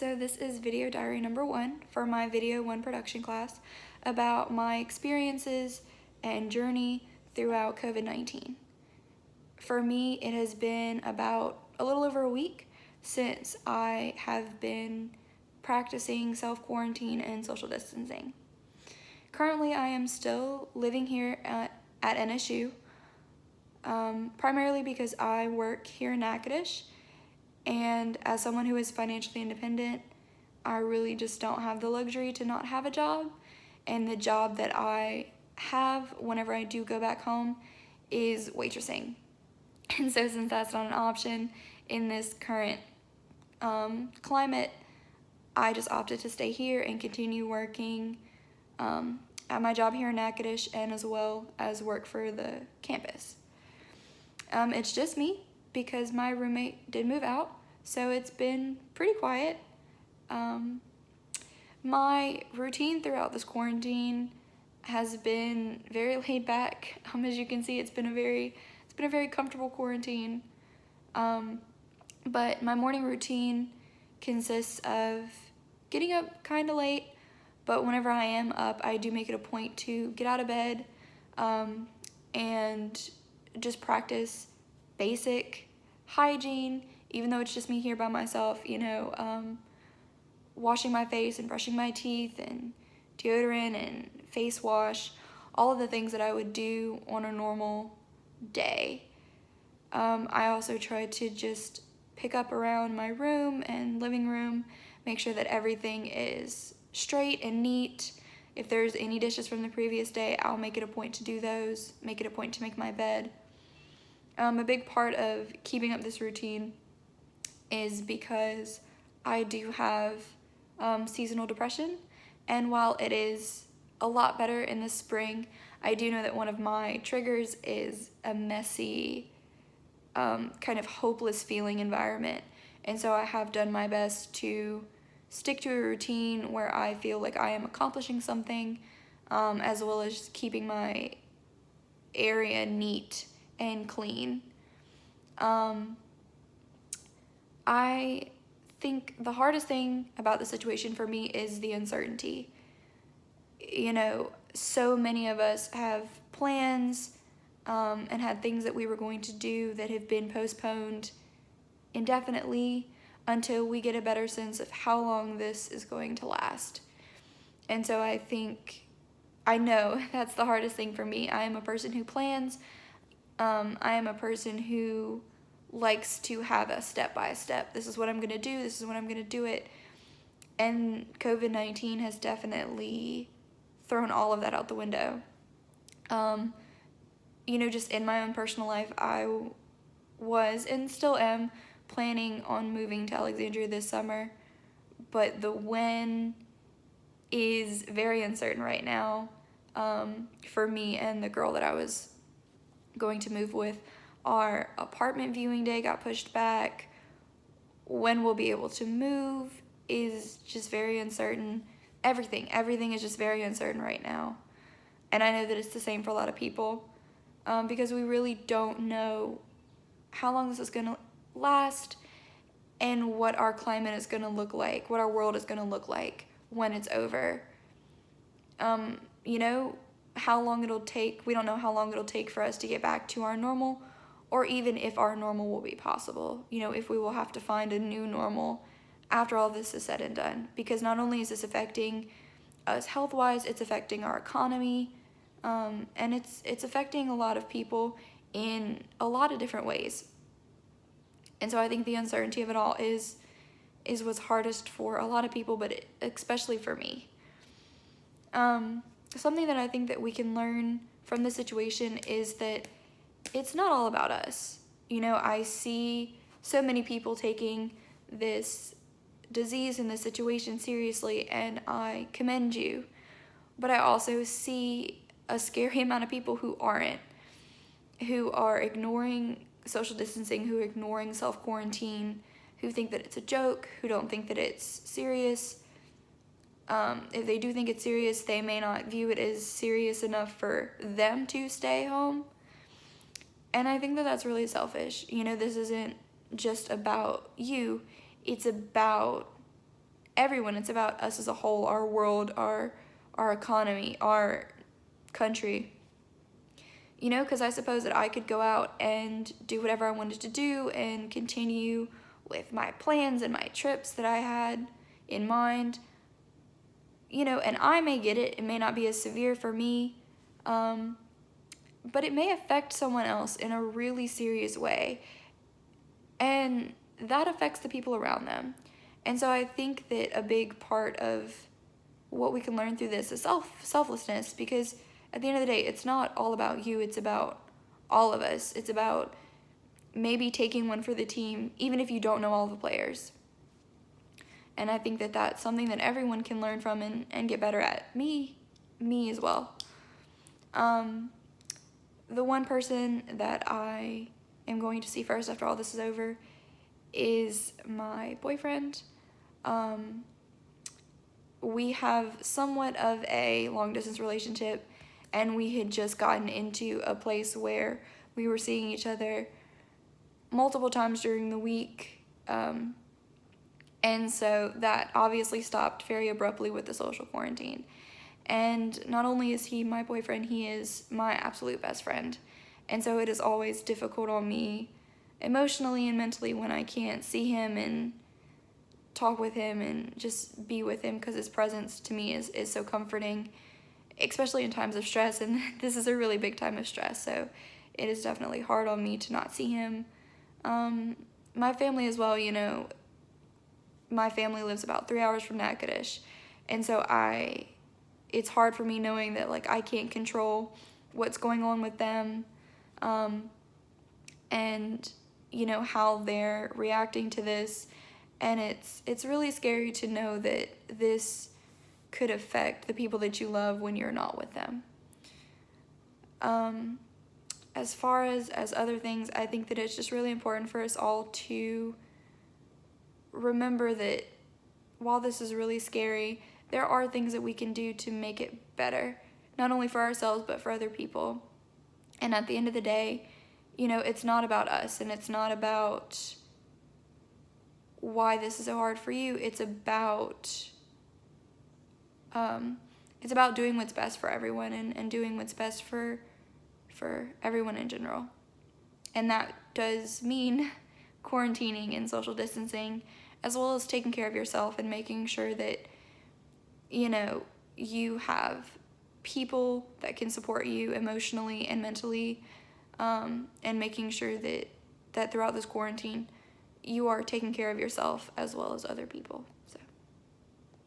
So this is video diary number 1 for my video 1 production class about my experiences and journey throughout COVID-19. For me, it has been about a little over a week since I have been practicing self-quarantine and social distancing. Currently, I am still living here at NSU, primarily because I work here in Natchitoches. And as someone who is financially independent, I really just don't have the luxury to not have a job. And the job that I have whenever I do go back home is waitressing. And so since that's not an option in this current climate, I just opted to stay here and continue working at my job here in Natchitoches and as well as work for the campus. It's just me because my roommate did move out, so it's been pretty quiet. My routine throughout this quarantine has been very laid back. As you can see, it's been a very comfortable quarantine. But my morning routine consists of getting up kind of late, but whenever I am up, I do make it a point to get out of bed and just practice basic hygiene, even though it's just me here by myself, washing my face and brushing my teeth and deodorant and face wash, all of the things that I would do on a normal day. I also try to just pick up around my room and living room, make sure that everything is straight and neat. If there's any dishes from the previous day, I'll make it a point to do those, make it a point to make my bed. A big part of keeping up this routine is because I do have seasonal depression, and while it is a lot better in the spring, I do know that one of my triggers is a messy, kind of hopeless feeling environment, and so I have done my best to stick to a routine where I feel like I am accomplishing something, as well as keeping my area neat and clean. I think the hardest thing about the situation for me is the uncertainty. So many of us have plans and had things that we were going to do that have been postponed indefinitely until we get a better sense of how long this is going to last. And so I know that's the hardest thing for me. I am a person who plans. I am a person who likes to have a step by step. This is what I'm going to do. This is when I'm going to do it. And COVID-19 has definitely thrown all of that out the window. Just in my own personal life, I was and still am planning on moving to Alexandria this summer, but the when is very uncertain right now for me and the girl that I was going to move with. Our apartment viewing day got pushed back. When we'll be able to move is just very uncertain. Everything is just very uncertain right now. And I know that it's the same for a lot of people because we really don't know how long this is going to last and what our climate is going to look like, what our world is going to look like when it's over. How long it'll take, we don't know how long it'll take for us to get back to our normal, or even if our normal will be possible, if we will have to find a new normal after all this is said and done. Because not only is this affecting us health-wise, it's affecting our economy, and it's affecting a lot of people in a lot of different ways. And so I think the uncertainty of it all is what's hardest for a lot of people, but especially for me. Something that I think that we can learn from the situation is that it's not all about us. I see so many people taking this disease and this situation seriously, and I commend you. But I also see a scary amount of people who aren't, who are ignoring social distancing, who are ignoring self-quarantine, who think that it's a joke, who don't think that it's serious. If they do think it's serious, they may not view it as serious enough for them to stay home. And I think that that's really selfish. This isn't just about you. It's about everyone. It's about us as a whole, our world, our economy, our country. You know, because I suppose that I could go out and do whatever I wanted to do and continue with my plans and my trips that I had in mind. You know, and I may get it. It may not be as severe for me, but it may affect someone else in a really serious way. And that affects the people around them. And so I think that a big part of what we can learn through this is selflessness, because at the end of the day, it's not all about you, it's about all of us. It's about maybe taking one for the team, even if you don't know all the players. And I think that that's something that everyone can learn from and get better at. Me as well. The one person that I am going to see first after all this is over is my boyfriend. We have somewhat of a long distance relationship, and we had just gotten into a place where we were seeing each other multiple times during the week. And so that obviously stopped very abruptly with the social quarantine. And not only is he my boyfriend, he is my absolute best friend. And so it is always difficult on me emotionally and mentally when I can't see him and talk with him and just be with him, because his presence to me is so comforting, especially in times of stress. And this is a really big time of stress, so it is definitely hard on me to not see him. My family as well, you know, my family lives about 3 hours from Natchitoches, and so it's hard for me knowing that, like, I can't control what's going on with them, and, you know, how they're reacting to this, and it's really scary to know that this could affect the people that you love when you're not with them. As far as other things, I think that it's just really important for us all to remember that while this is really scary, there are things that we can do to make it better, not only for ourselves, but for other people. And at the end of the day, you know, it's not about us, and it's not about why this is so hard for you. It's about doing what's best for everyone, and doing what's best for everyone in general. And that does mean quarantining and social distancing, as well as taking care of yourself and making sure that, you know, you have people that can support you emotionally and mentally, and making sure that throughout this quarantine, you are taking care of yourself as well as other people.